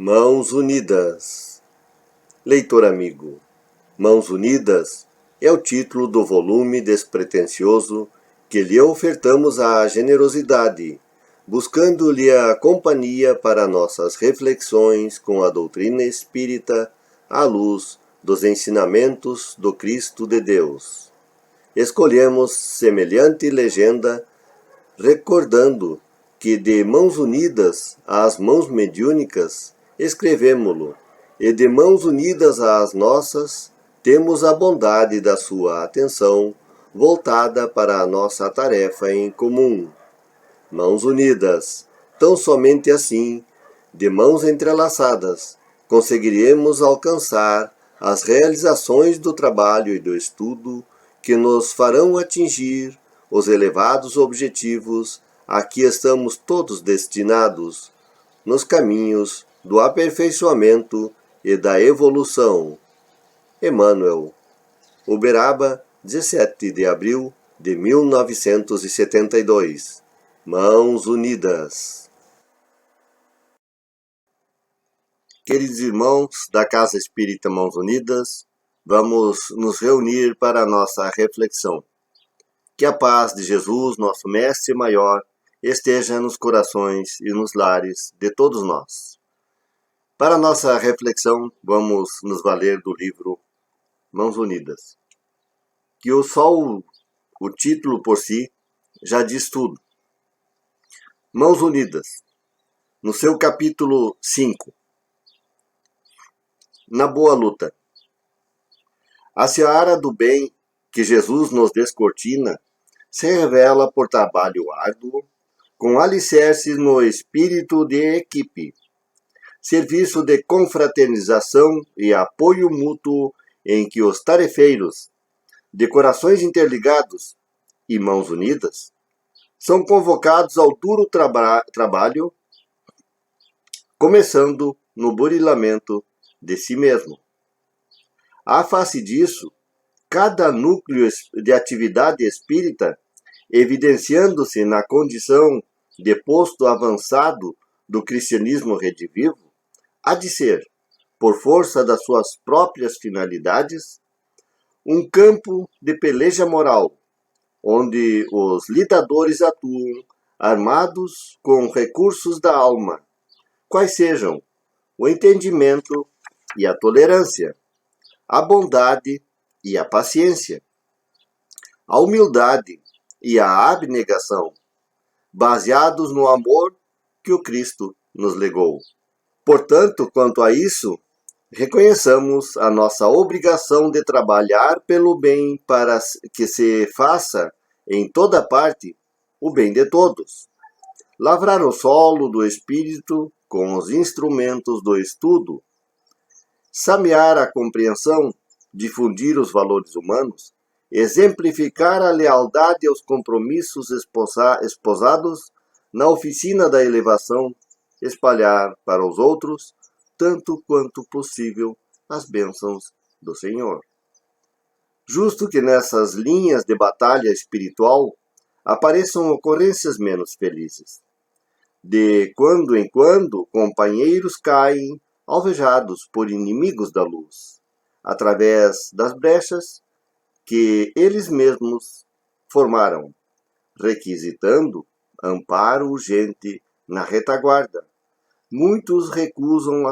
Mãos Unidas. Leitor amigo, Mãos Unidas é o título do volume despretensioso que lhe ofertamos à generosidade, buscando-lhe a companhia para nossas reflexões com a doutrina espírita à luz dos ensinamentos do Cristo de Deus. Escolhemos semelhante legenda, recordando que de mãos unidas às mãos mediúnicas escrevemo-lo, e de mãos unidas às nossas temos a bondade da sua atenção voltada para a nossa tarefa em comum. Mãos unidas, tão somente assim, de mãos entrelaçadas, conseguiremos alcançar as realizações do trabalho e do estudo que nos farão atingir os elevados objetivos a que estamos todos destinados nos caminhos do aperfeiçoamento e da evolução. Emmanuel, Uberaba, 17 de abril de 1972. Mãos Unidas. Queridos irmãos da Casa Espírita Mãos Unidas, vamos nos reunir para a nossa reflexão. Que a paz de Jesus, nosso Mestre Maior, esteja nos corações e nos lares de todos nós. Para a nossa reflexão, vamos nos valer do livro Mãos Unidas, que só o título por si já diz tudo. Mãos Unidas, no seu capítulo 5, na boa luta. A seara do bem que Jesus nos descortina se revela por trabalho árduo, com alicerces no espírito de equipe, serviço de confraternização e apoio mútuo em que os tarefeiros, de corações interligados e mãos unidas, são convocados ao duro trabalho, começando no burilamento de si mesmo. À face disso, cada núcleo de atividade espírita, evidenciando-se na condição de posto avançado do cristianismo redivivo, há de ser, por força das suas próprias finalidades, um campo de peleja moral, onde os lidadores atuam armados com recursos da alma, quais sejam o entendimento e a tolerância, a bondade e a paciência, a humildade e a abnegação, baseados no amor que o Cristo nos legou. Portanto, quanto a isso, reconheçamos a nossa obrigação de trabalhar pelo bem para que se faça em toda parte o bem de todos. Lavrar o solo do espírito com os instrumentos do estudo, samear a compreensão, difundir os valores humanos, exemplificar a lealdade aos compromissos esposados na oficina da elevação, espalhar para os outros, tanto quanto possível, as bênçãos do Senhor. Justo que nessas linhas de batalha espiritual apareçam ocorrências menos felizes. De quando em quando, companheiros caem alvejados por inimigos da luz, através das brechas que eles mesmos formaram, requisitando amparo urgente na retaguarda. Muitos recuam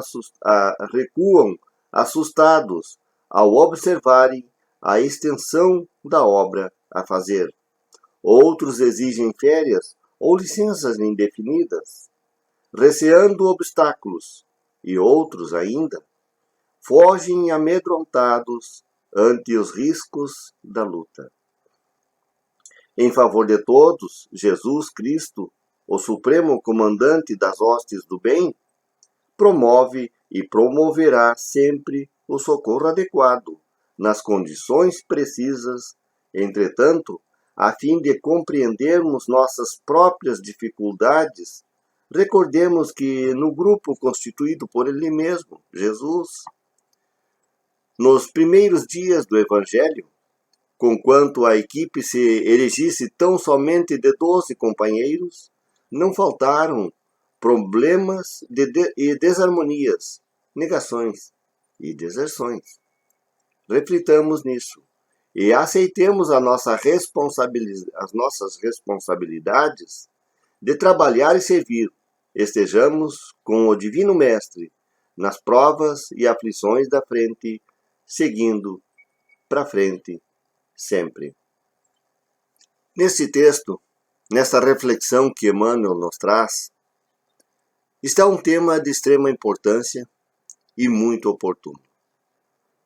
assustados ao observarem a extensão da obra a fazer. Outros exigem férias ou licenças indefinidas, receando obstáculos, e outros ainda fogem amedrontados ante os riscos da luta. Em favor de todos, Jesus Cristo, o supremo comandante das hostes do bem, promove e promoverá sempre o socorro adequado, nas condições precisas. Entretanto, a fim de compreendermos nossas próprias dificuldades, recordemos que no grupo constituído por Ele mesmo, Jesus, nos primeiros dias do Evangelho, conquanto a equipe se erigisse tão somente de 12 companheiros, não faltaram problemas e desarmonias, negações e deserções. Reflitamos nisso e aceitemos as nossas responsabilidades de trabalhar e servir. Estejamos com o Divino Mestre nas provas e aflições da frente, seguindo para frente sempre. Nesse texto, nessa reflexão que Emmanuel nos traz, está um tema de extrema importância e muito oportuno,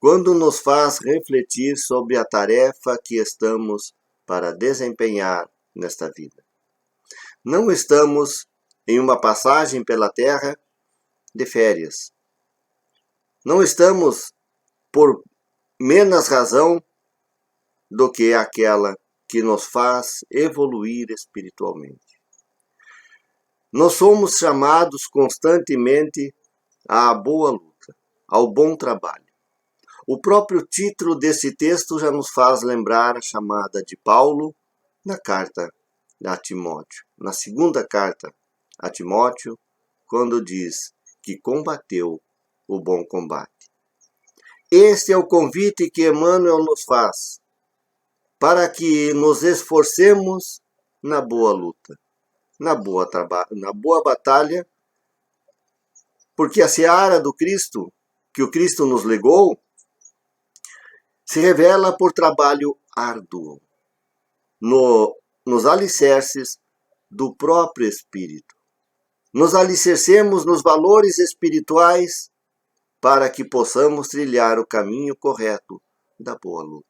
quando nos faz refletir sobre a tarefa que estamos para desempenhar nesta vida. Não estamos em uma passagem pela terra de férias. Não estamos por menos razão do que aquela que nos faz evoluir espiritualmente. Nós somos chamados constantemente à boa luta, ao bom trabalho. O próprio título desse texto já nos faz lembrar a chamada de Paulo na carta a Timóteo, na segunda carta a Timóteo, quando diz que combateu o bom combate. Este é o convite que Emmanuel nos faz, para que nos esforcemos na boa luta, na boa batalha, porque a seara do Cristo, que o Cristo nos legou, se revela por trabalho árduo, nos alicerces do próprio Espírito. Nos alicercemos nos valores espirituais para que possamos trilhar o caminho correto da boa luta.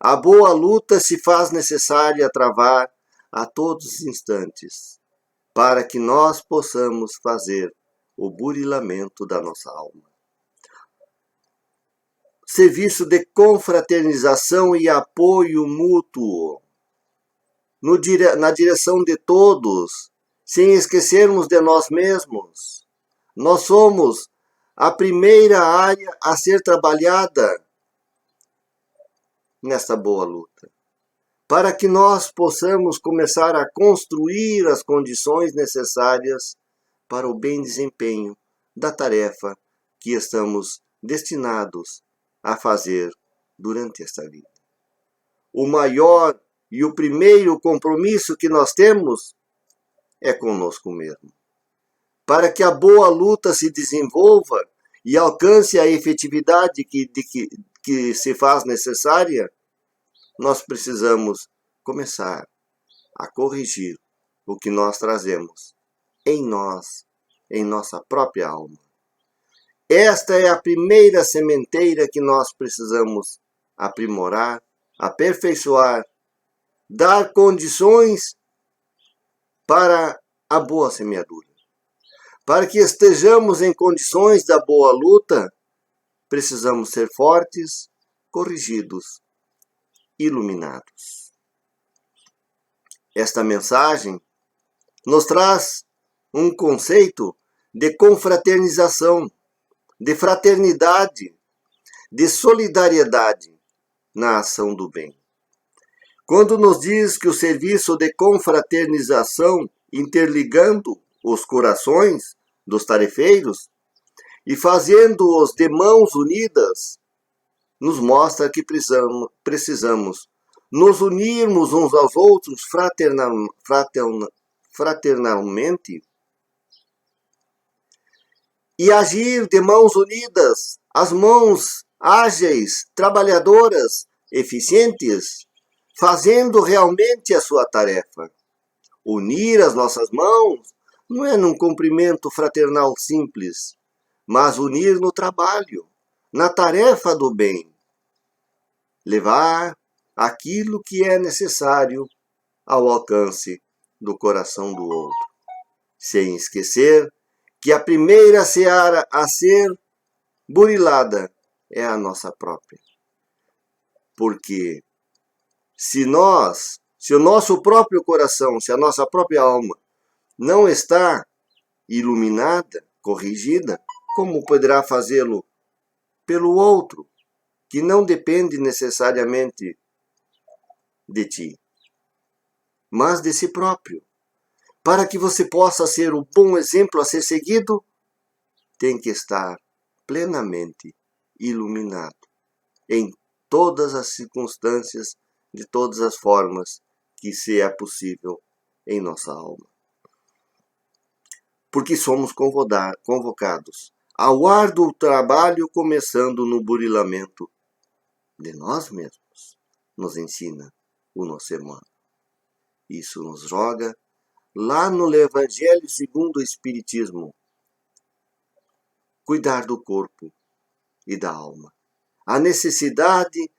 A boa luta se faz necessária travar a todos os instantes, para que nós possamos fazer o burilamento da nossa alma. Serviço de confraternização e apoio mútuo, na direção de todos, sem esquecermos de nós mesmos. Nós somos a primeira área a ser trabalhada nesta boa luta, para que nós possamos começar a construir as condições necessárias para o bem desempenho da tarefa que estamos destinados a fazer durante esta vida. O maior e o primeiro compromisso que nós temos é conosco mesmo. Para que a boa luta se desenvolva e alcance a efetividade que se faz necessária, nós precisamos começar a corrigir o que nós trazemos em nós, em nossa própria alma. Esta é a primeira sementeira que nós precisamos aprimorar, aperfeiçoar, dar condições para a boa semeadura. Para que estejamos em condições da boa luta, precisamos ser fortes, corrigidos, iluminados. Esta mensagem nos traz um conceito de confraternização, de fraternidade, de solidariedade na ação do bem. Quando nos diz que o serviço de confraternização, interligando os corações dos tarefeiros e fazendo-os de mãos unidas, nos mostra que precisamos nos unirmos uns aos outros fraternalmente e agir de mãos unidas, as mãos ágeis, trabalhadoras, eficientes, fazendo realmente a sua tarefa. Unir as nossas mãos não é num cumprimento fraternal simples, mas unir no trabalho, na tarefa do bem. Levar aquilo que é necessário ao alcance do coração do outro, sem esquecer que a primeira seara a ser burilada é a nossa própria. Porque se o nosso próprio coração, se a nossa própria alma não está iluminada, corrigida, como poderá fazê-lo pelo outro, que não depende necessariamente de ti, mas de si próprio? Para que você possa ser o bom exemplo a ser seguido, tem que estar plenamente iluminado em todas as circunstâncias, de todas as formas que se é possível em nossa alma. Porque somos convocados ao árduo trabalho, começando no burilamento de nós mesmos, nos ensina o nosso irmão. Isso nos joga lá no Evangelho segundo o Espiritismo, cuidar do corpo e da alma. A necessidade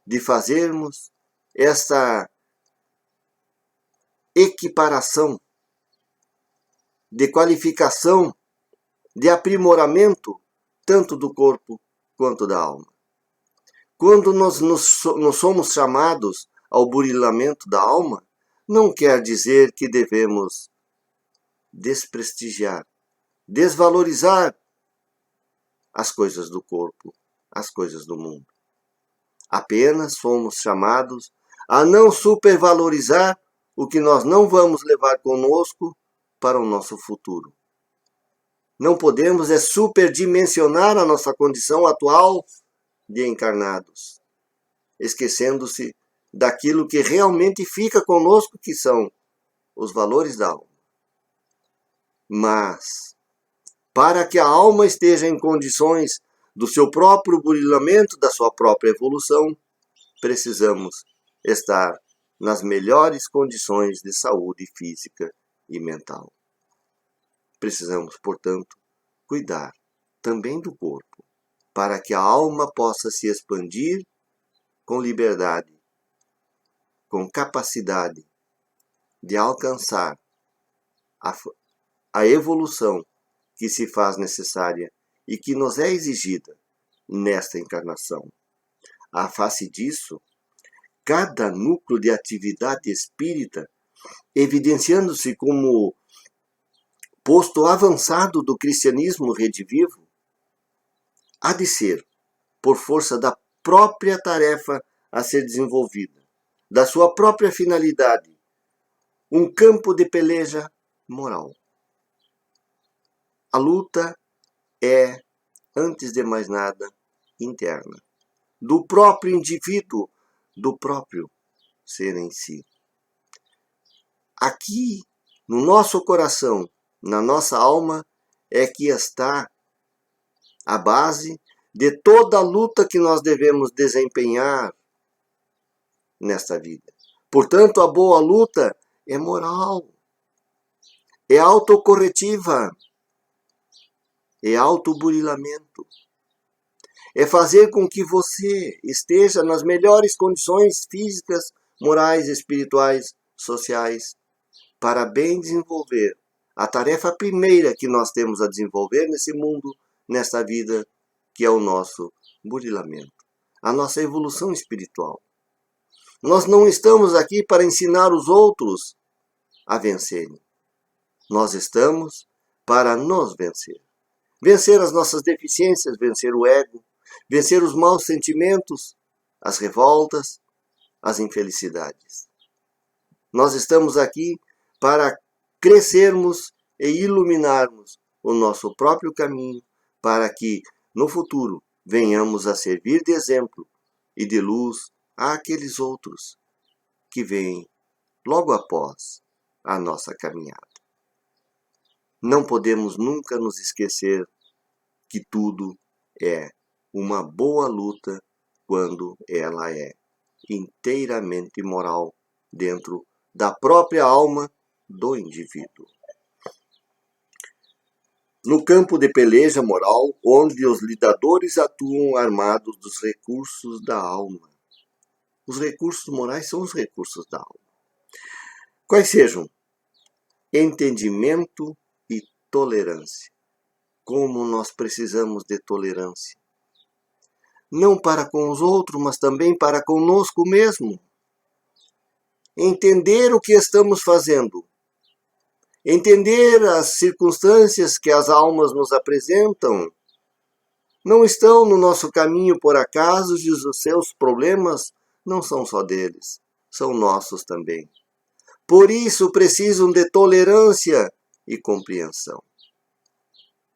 de fazermos essa equiparação, de qualificação, de aprimoramento, tanto do corpo quanto da alma. Quando nós somos chamados ao burilamento da alma, não quer dizer que devemos desprestigiar, desvalorizar as coisas do corpo, as coisas do mundo. Apenas somos chamados a não supervalorizar o que nós não vamos levar conosco para o nosso futuro. Não podemos superdimensionar a nossa condição atual de encarnados, esquecendo-se daquilo que realmente fica conosco, que são os valores da alma. Mas, para que a alma esteja em condições do seu próprio burilamento, da sua própria evolução, precisamos estar nas melhores condições de saúde física e mental. Precisamos, portanto, cuidar também do corpo, para que a alma possa se expandir com liberdade, com capacidade de alcançar a evolução que se faz necessária e que nos é exigida nesta encarnação. À face disso, cada núcleo de atividade espírita, evidenciando-se como posto avançado do cristianismo redivivo, há de ser, por força da própria tarefa a ser desenvolvida, da sua própria finalidade, um campo de peleja moral. A luta é, antes de mais nada, interna, do próprio indivíduo, do próprio ser em si. Aqui, no nosso coração, na nossa alma, é que está a base de toda a luta que nós devemos desempenhar nesta vida. Portanto, a boa luta é moral, é autocorretiva, é autoburilamento. É fazer com que você esteja nas melhores condições físicas, morais, espirituais, sociais, para bem desenvolver a tarefa primeira que nós temos a desenvolver nesse mundo, nesta vida, que é o nosso burilamento, a nossa evolução espiritual. Nós não estamos aqui para ensinar os outros a vencerem. Nós estamos para nos vencer. Vencer as nossas deficiências, vencer o ego, vencer os maus sentimentos, as revoltas, as infelicidades. Nós estamos aqui para crescermos e iluminarmos o nosso próprio caminho, para que, no futuro, venhamos a servir de exemplo e de luz àqueles outros que vêm logo após a nossa caminhada. Não podemos nunca nos esquecer que tudo é uma boa luta quando ela é inteiramente moral dentro da própria alma do indivíduo. No campo de peleja moral, onde os lidadores atuam armados dos recursos da alma. Os recursos morais são os recursos da alma. Quais sejam? Entendimento e tolerância. Como nós precisamos de tolerância. Não para com os outros, mas também para conosco mesmo. Entender o que estamos fazendo. Entender as circunstâncias que as almas nos apresentam. Não estão no nosso caminho por acaso e os seus problemas não são só deles, são nossos também. Por isso precisam de tolerância e compreensão.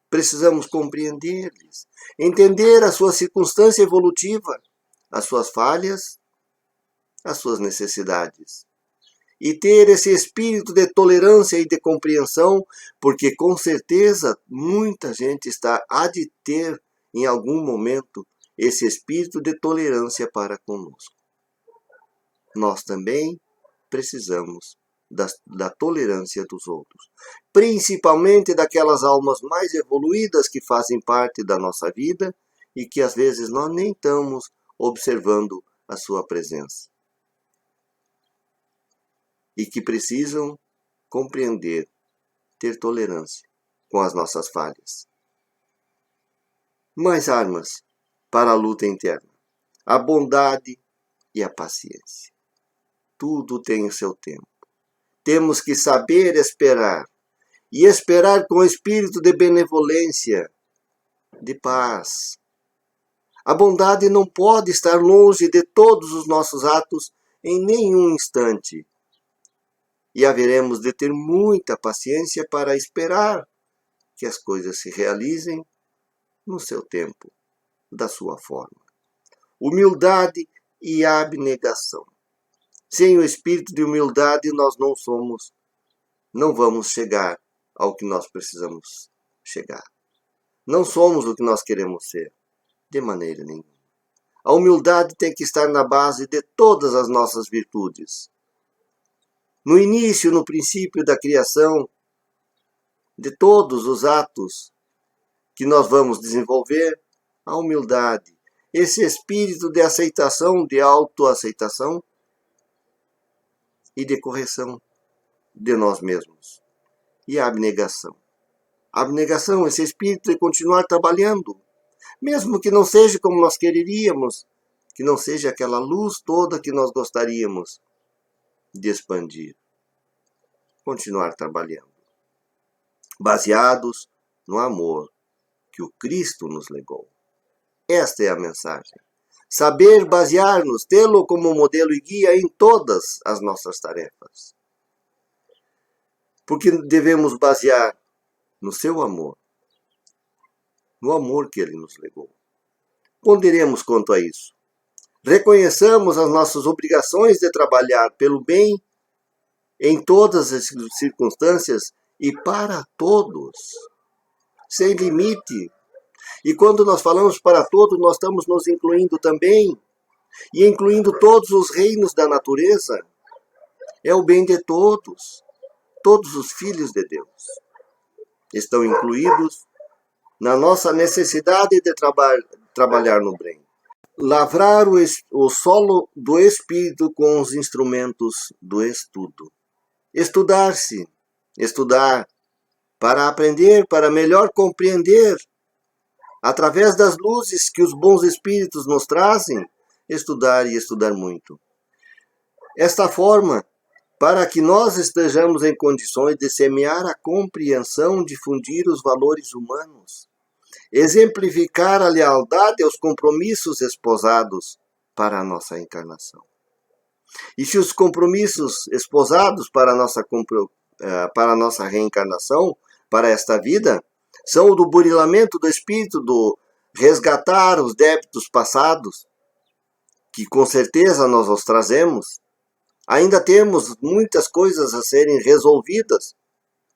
Precisamos compreender-lhes, entender a sua circunstância evolutiva, as suas falhas, as suas necessidades. E ter esse espírito de tolerância e de compreensão, porque com certeza muita gente há de ter em algum momento esse espírito de tolerância para conosco. Nós também precisamos da tolerância dos outros, principalmente daquelas almas mais evoluídas que fazem parte da nossa vida e que às vezes nós nem estamos observando a sua presença. E que precisam compreender, ter tolerância com as nossas falhas. Mais armas para a luta interna: a bondade e a paciência. Tudo tem o seu tempo. Temos que saber esperar, e esperar com espírito de benevolência, de paz. A bondade não pode estar longe de todos os nossos atos em nenhum instante. E haveremos de ter muita paciência para esperar que as coisas se realizem no seu tempo, da sua forma. Humildade e abnegação. Sem o espírito de humildade, nós não vamos chegar ao que nós precisamos chegar. Não somos o que nós queremos ser, de maneira nenhuma. A humildade tem que estar na base de todas as nossas virtudes. No início, no princípio da criação, de todos os atos que nós vamos desenvolver, a humildade, esse espírito de aceitação, de autoaceitação e de correção de nós mesmos. E a abnegação. A abnegação, esse espírito de continuar trabalhando, mesmo que não seja como nós quereríamos, que não seja aquela luz toda que nós gostaríamos de expandir. Continuar trabalhando, baseados no amor que o Cristo nos legou. Esta é a mensagem. Saber basear-nos, tê-lo como modelo e guia em todas as nossas tarefas. Porque devemos basear no seu amor, no amor que ele nos legou. Ponderemos quanto a isso. Reconheçamos as nossas obrigações de trabalhar pelo bem em todas as circunstâncias e para todos, sem limite. E quando nós falamos para todos, nós estamos nos incluindo também, e incluindo todos os reinos da natureza. É o bem de todos. Todos os filhos de Deus estão incluídos na nossa necessidade de trabalhar no bem. Lavrar o solo do espírito com os instrumentos do estudo. Estudar-se, estudar para aprender, para melhor compreender, através das luzes que os bons espíritos nos trazem, estudar e estudar muito. Esta forma, para que nós estejamos em condições de semear a compreensão, difundir os valores humanos, exemplificar a lealdade aos compromissos esposados para a nossa encarnação. E se os compromissos esposados para a nossa reencarnação, para esta vida, são o do burilamento do espírito, do resgatar os débitos passados, que com certeza nós os trazemos, ainda temos muitas coisas a serem resolvidas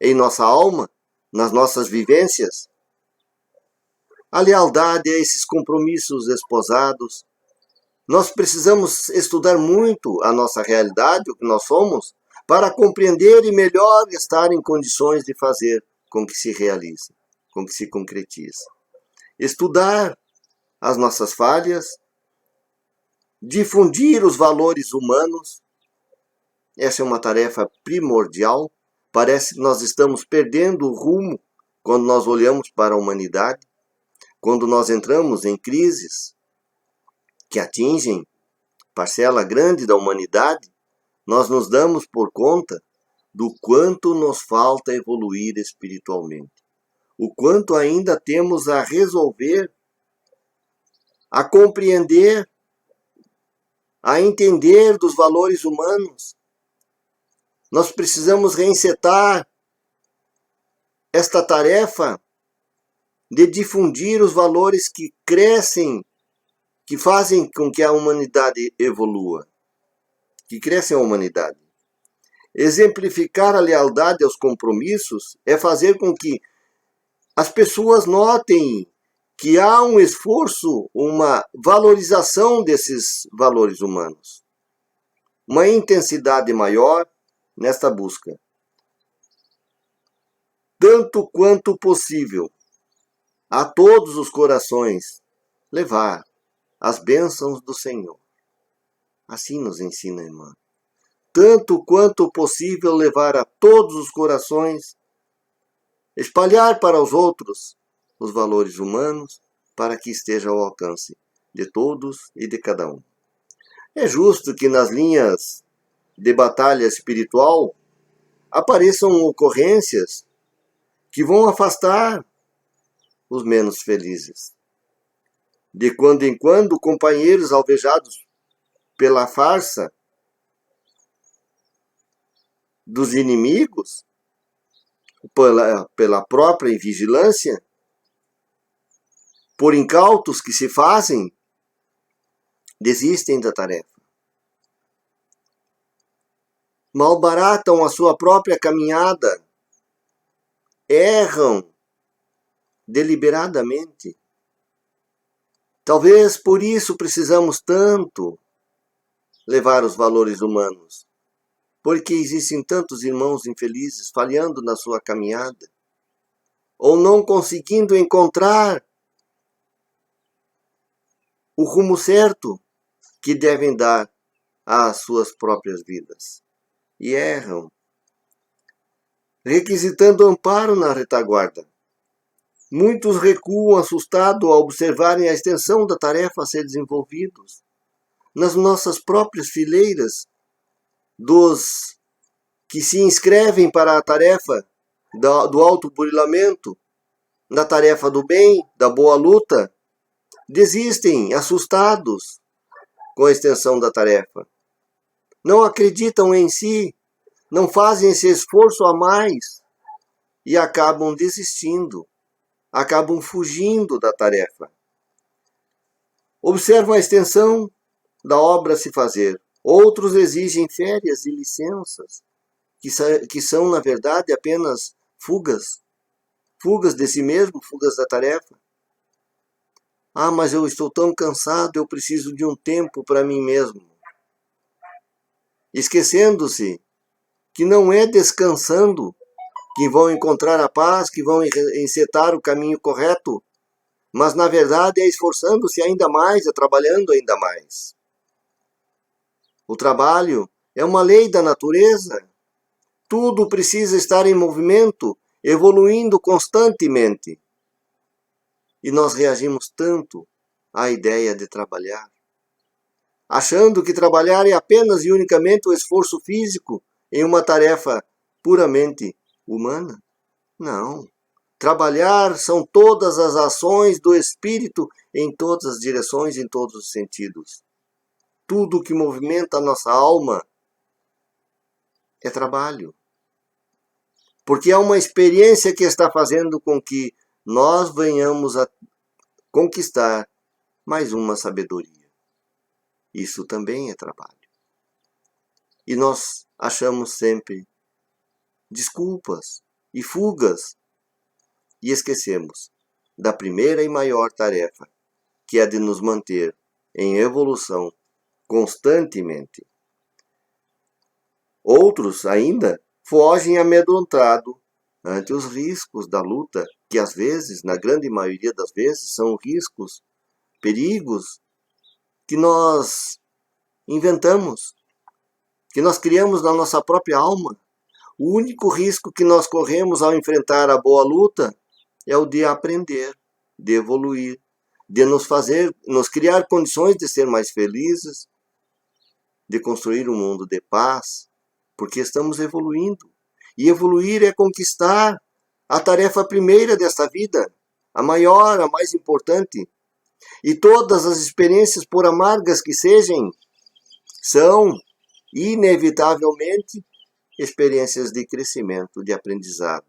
em nossa alma, nas nossas vivências. A lealdade a esses compromissos esposados. Nós precisamos estudar muito a nossa realidade, o que nós somos, para compreender e melhor estar em condições de fazer com que se realize, com que se concretize. Estudar as nossas falhas, difundir os valores humanos. Essa é uma tarefa primordial. Parece que nós estamos perdendo o rumo quando nós olhamos para a humanidade, quando nós entramos em crises que atingem parcela grande da humanidade, nós nos damos por conta do quanto nos falta evoluir espiritualmente. O quanto ainda temos a resolver, a compreender, a entender dos valores humanos. Nós precisamos reencetar esta tarefa de difundir os valores que crescem, que fazem com que a humanidade evolua, que cresce a humanidade. Exemplificar a lealdade aos compromissos é fazer com que as pessoas notem que há um esforço, uma valorização desses valores humanos, uma intensidade maior nesta busca. Tanto quanto possível, a todos os corações, levar as bênçãos do Senhor. Assim nos ensina a irmã. Tanto quanto possível, levar a todos os corações, espalhar para os outros os valores humanos, para que esteja ao alcance de todos e de cada um. É justo que nas linhas de batalha espiritual apareçam ocorrências que vão afastar os menos felizes. De quando em quando, companheiros alvejados pela farsa dos inimigos, pela própria invigilância, por incautos que se fazem, desistem da tarefa. Malbaratam a sua própria caminhada, erram deliberadamente. Talvez por isso precisamos tanto levar os valores humanos, porque existem tantos irmãos infelizes falhando na sua caminhada, ou não conseguindo encontrar o rumo certo que devem dar às suas próprias vidas. E erram, requisitando amparo na retaguarda. Muitos recuam assustados ao observarem a extensão da tarefa a ser desenvolvidos. Nas nossas próprias fileiras, dos que se inscrevem para a tarefa do autoburilamento, na tarefa do bem, da boa luta, desistem, assustados com a extensão da tarefa. Não acreditam em si, não fazem esse esforço a mais e acabam desistindo, acabam fugindo da tarefa. Observam a extensão da obra a se fazer. Outros exigem férias e licenças, que são, na verdade, apenas fugas. Fugas de si mesmo, fugas da tarefa. Ah, mas eu estou tão cansado, eu preciso de um tempo para mim mesmo. Esquecendo-se que não é descansando que vão encontrar a paz, que vão encetar o caminho correto, mas na verdade é esforçando-se ainda mais, é trabalhando ainda mais. O trabalho é uma lei da natureza. Tudo precisa estar em movimento, evoluindo constantemente. E nós reagimos tanto à ideia de trabalhar, achando que trabalhar é apenas e unicamente o esforço físico em uma tarefa puramente humana. Não. Trabalhar são todas as ações do espírito em todas as direções, em todos os sentidos. Tudo que movimenta a nossa alma é trabalho. Porque é uma experiência que está fazendo com que nós venhamos a conquistar mais uma sabedoria. Isso também é trabalho. E nós achamos sempre desculpas e fugas e esquecemos da primeira e maior tarefa, que é de nos manter em evolução constantemente. Outros ainda fogem amedrontados ante os riscos da luta, que às vezes, na grande maioria das vezes, são riscos, perigos que nós inventamos, que nós criamos na nossa própria alma. O único risco que nós corremos ao enfrentar a boa luta é o de aprender, de evoluir, de nos criar condições de ser mais felizes, de construir um mundo de paz, porque estamos evoluindo. E evoluir é conquistar a tarefa primeira desta vida, a maior, a mais importante. E todas as experiências, por amargas que sejam, são, inevitavelmente, experiências de crescimento, de aprendizado,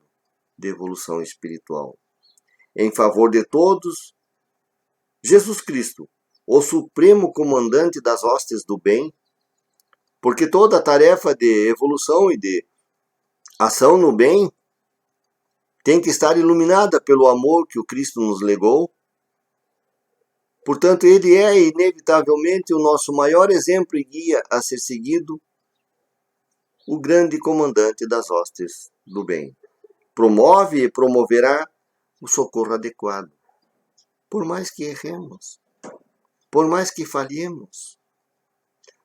de evolução espiritual. Em favor de todos, Jesus Cristo, o supremo comandante das hostes do bem, porque toda a tarefa de evolução e de ação no bem tem que estar iluminada pelo amor que o Cristo nos legou. Portanto, ele é inevitavelmente o nosso maior exemplo e guia a ser seguido, o grande comandante das hostes do bem. Promove e promoverá o socorro adequado. Por mais que erremos, por mais que falhemos,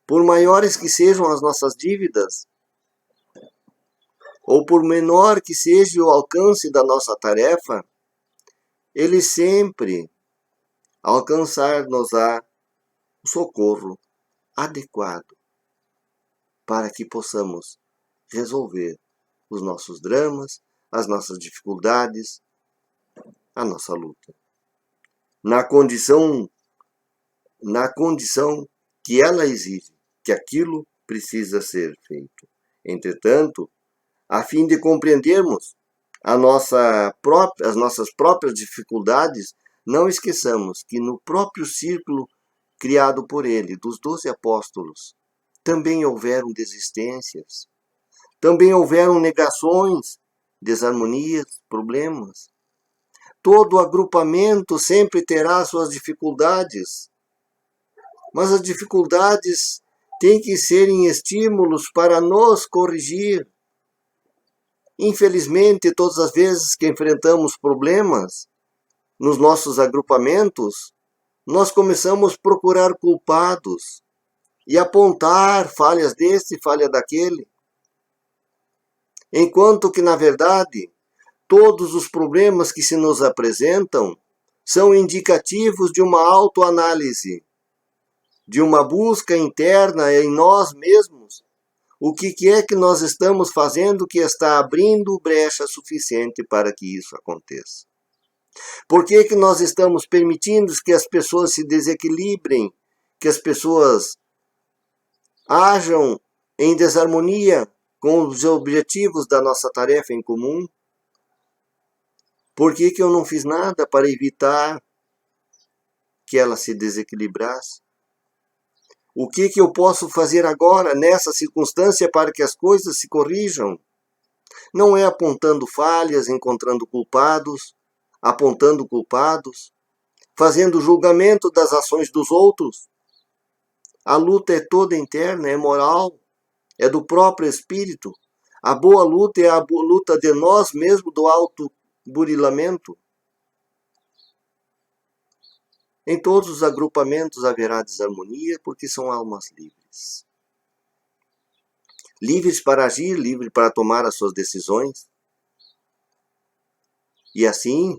por maiores que sejam as nossas dívidas, ou por menor que seja o alcance da nossa tarefa, ele sempre alcançar-nos-á o socorro adequado para que possamos resolver os nossos dramas, as nossas dificuldades, a nossa luta. Na condição que ela exige, que aquilo precisa ser feito. Entretanto, a fim de compreendermos as nossas próprias dificuldades, não esqueçamos que no próprio círculo criado por ele, dos 12 apóstolos, também houveram desistências, também houveram negações, desarmonias, problemas. Todo agrupamento sempre terá suas dificuldades, mas as dificuldades têm que serem estímulos para nos corrigir. Infelizmente, todas as vezes que enfrentamos problemas nos nossos agrupamentos, nós começamos a procurar culpados e apontar falhas deste e falha daquele. Enquanto que, na verdade, todos os problemas que se nos apresentam são indicativos de uma autoanálise, de uma busca interna em nós mesmos. O que é que nós estamos fazendo que está abrindo brecha suficiente para que isso aconteça? Por que que nós estamos permitindo que as pessoas se desequilibrem, que as pessoas hajam em desarmonia com os objetivos da nossa tarefa em comum? Por que que eu não fiz nada para evitar que ela se desequilibrasse? O que eu posso fazer agora, nessa circunstância, para que as coisas se corrijam? Não é apontando falhas, encontrando culpados, apontando culpados, fazendo julgamento das ações dos outros. A luta é toda interna, é moral, é do próprio espírito. A boa luta é a luta de nós mesmos, do autoburilamento. Em todos os agrupamentos haverá desarmonia, porque são almas livres. Livres para agir, livres para tomar as suas decisões. E assim,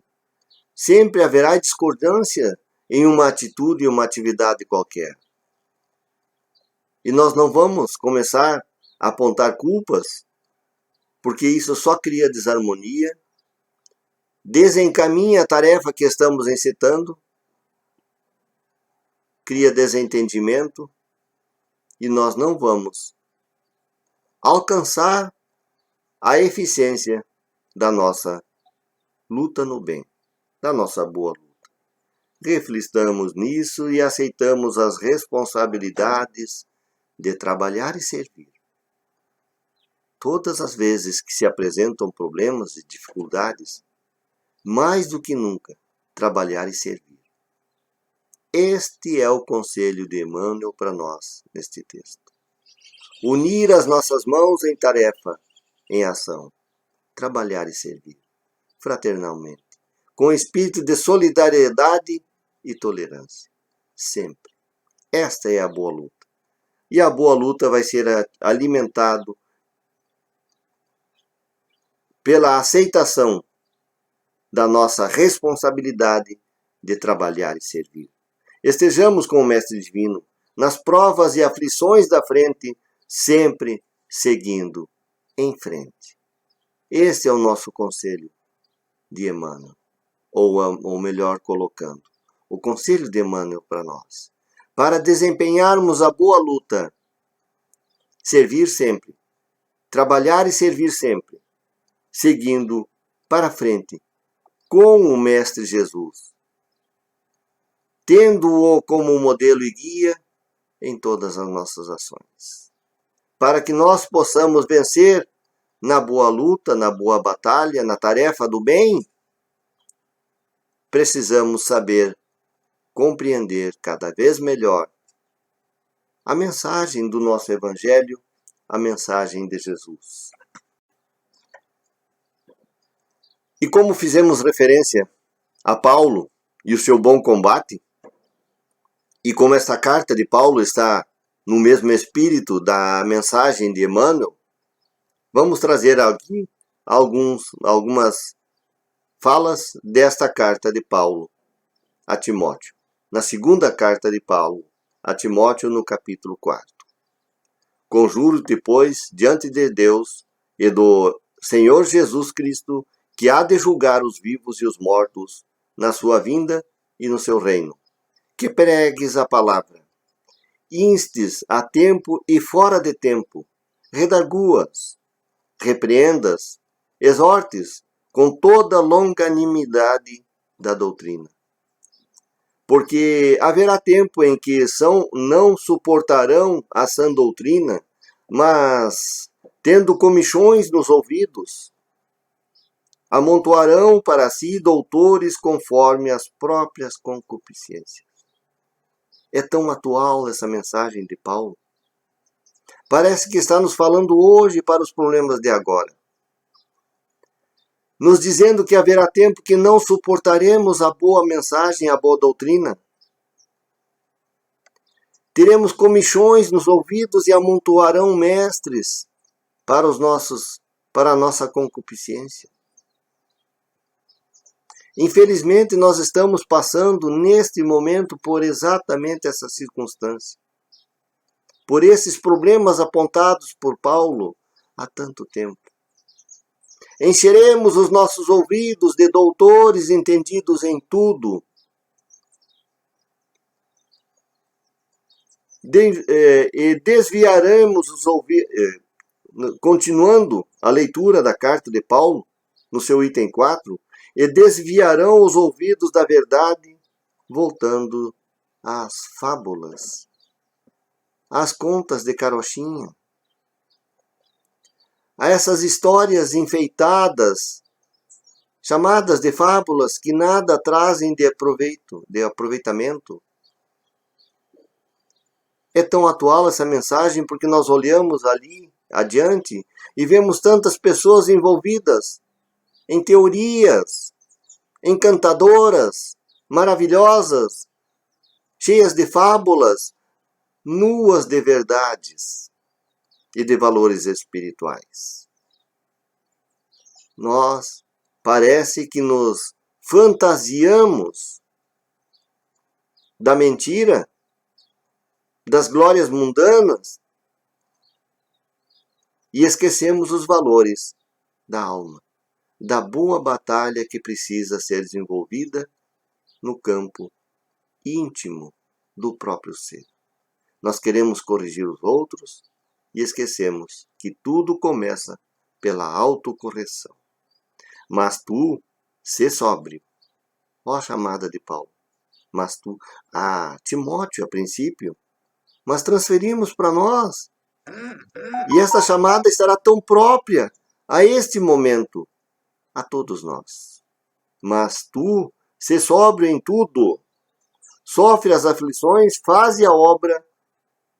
sempre haverá discordância em uma atitude e uma atividade qualquer. E nós não vamos começar a apontar culpas, porque isso só cria desarmonia, desencaminha a tarefa que estamos encetando, cria desentendimento, e nós não vamos alcançar a eficiência da nossa luta no bem, da nossa boa luta. Reflitamos nisso e aceitamos as responsabilidades de trabalhar e servir. Todas as vezes que se apresentam problemas e dificuldades, mais do que nunca, trabalhar e servir. Este é o conselho de Emmanuel para nós neste texto. Unir as nossas mãos em tarefa, em ação. Trabalhar e servir, fraternalmente, com espírito de solidariedade e tolerância. Sempre. Esta é a boa luta. E a boa luta vai ser alimentado pela aceitação da nossa responsabilidade de trabalhar e servir. Estejamos com o Mestre Divino nas provas e aflições da frente, sempre seguindo em frente. Este é o nosso conselho de Emmanuel, ou melhor colocando, o conselho de Emmanuel para nós. Para desempenharmos a boa luta, servir sempre, trabalhar e servir sempre, seguindo para frente com o Mestre Jesus, tendo-o como modelo e guia em todas as nossas ações, para que nós possamos vencer na boa luta, na boa batalha, na tarefa do bem. Precisamos saber compreender cada vez melhor a mensagem do nosso Evangelho, a mensagem de Jesus. E como fizemos referência a Paulo e o seu bom combate, e como esta carta de Paulo está no mesmo espírito da mensagem de Emmanuel, vamos trazer aqui algumas falas desta carta de Paulo a Timóteo. Na segunda carta de Paulo a Timóteo, no capítulo 4. Conjuro-te, pois, diante de Deus e do Senhor Jesus Cristo, que há de julgar os vivos e os mortos na sua vinda e no seu reino, que pregues a palavra, instes a tempo e fora de tempo, redarguas, repreendas, exortes com toda longanimidade da doutrina. Porque haverá tempo em que não suportarão a sã doutrina, mas, tendo comichões nos ouvidos, amontoarão para si doutores conforme as próprias concupiscências. É tão atual essa mensagem de Paulo. Parece que está nos falando hoje para os problemas de agora. Nos dizendo que haverá tempo que não suportaremos a boa mensagem, a boa doutrina. Teremos comichões nos ouvidos e amontoarão mestres para a nossa concupiscência. Infelizmente, nós estamos passando neste momento por exatamente essa circunstância. Por esses problemas apontados por Paulo há tanto tempo. Encheremos os nossos ouvidos de doutores entendidos em tudo, e desviaremos os ouvidos. Continuando a leitura da carta de Paulo, no seu item 4, e desviarão os ouvidos da verdade, voltando às fábulas, às contas de carochinha, a essas histórias enfeitadas, chamadas de fábulas, que nada trazem de aproveitamento. É tão atual essa mensagem porque nós olhamos ali adiante e vemos tantas pessoas envolvidas em teorias encantadoras, maravilhosas, cheias de fábulas, nuas de verdades e de valores espirituais. Nós parece que nos fantasiamos da mentira, das glórias mundanas e esquecemos os valores da alma, da boa batalha que precisa ser desenvolvida no campo íntimo do próprio ser. Nós queremos corrigir os outros e esquecemos que tudo começa pela autocorreção. Mas tu, sê sóbrio. Ó a chamada de Paulo. Mas tu, Timóteo a princípio, mas transferimos para nós. E esta chamada estará tão própria a este momento, a todos nós. Mas tu, sê sóbrio em tudo. Sofre as aflições, faze a obra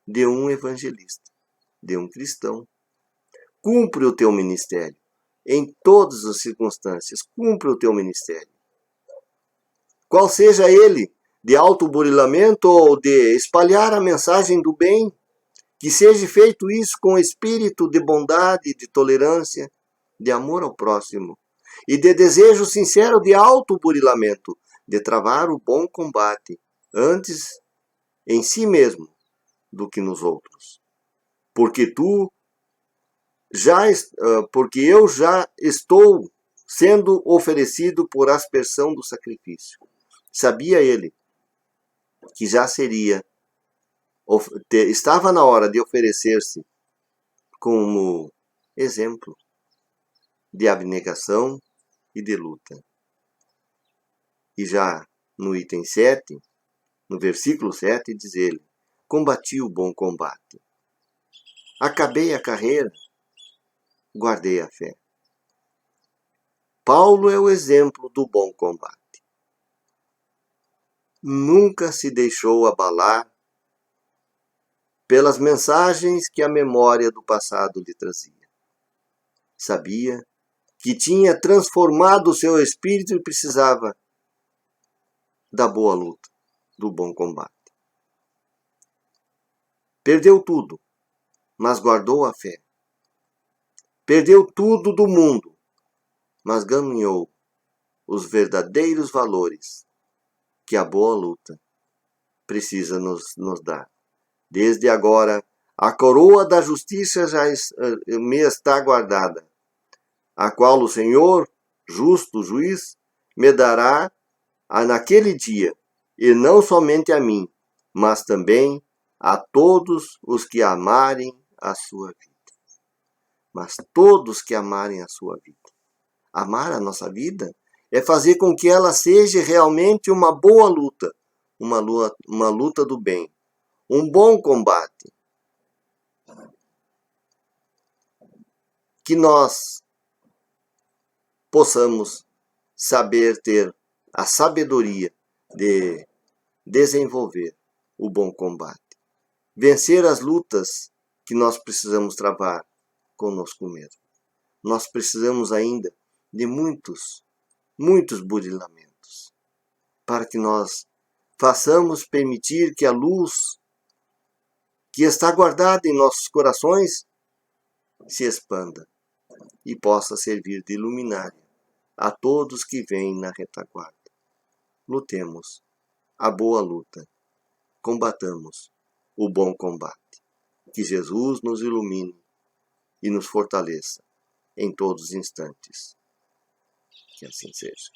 de um evangelista, de um cristão. Cumpre o teu ministério. Em todas as circunstâncias, cumpre o teu ministério. Qual seja ele, de autoburilamento ou de espalhar a mensagem do bem, que seja feito isso com espírito de bondade, de tolerância, de amor ao próximo e de desejo sincero de autoburilamento, de travar o bom combate antes em si mesmo do que nos outros. Porque eu já estou sendo oferecido por aspersão do sacrifício. Sabia ele que já estava na hora de oferecer-se como exemplo de abnegação e de luta. E já no item 7, no versículo 7, diz ele: combati o bom combate, acabei a carreira, guardei a fé. Paulo é o exemplo do bom combate. Nunca se deixou abalar pelas mensagens que a memória do passado lhe trazia. Sabia que tinha transformado o seu espírito e precisava da boa luta, do bom combate. Perdeu tudo, mas guardou a fé. Perdeu tudo do mundo, mas ganhou os verdadeiros valores que a boa luta precisa nos dar. Desde agora, a coroa da justiça já me está guardada, a qual o Senhor, justo juiz, me dará naquele dia, e não somente a mim, mas também a todos os que amarem a sua vida. Mas todos que amarem a sua vida. Amar a nossa vida é fazer com que ela seja realmente uma boa luta, uma luta do bem, um bom combate. Que nós possamos saber ter a sabedoria de desenvolver o bom combate. Vencer as lutas que nós precisamos travar conosco mesmo. Nós precisamos ainda de muitos burilamentos para que nós façamos permitir que a luz que está guardada em nossos corações se expanda e possa servir de luminária a todos que vêm na retaguarda. Lutemos a boa luta, combatamos o bom combate. Que Jesus nos ilumine e nos fortaleça em todos os instantes. Que assim seja.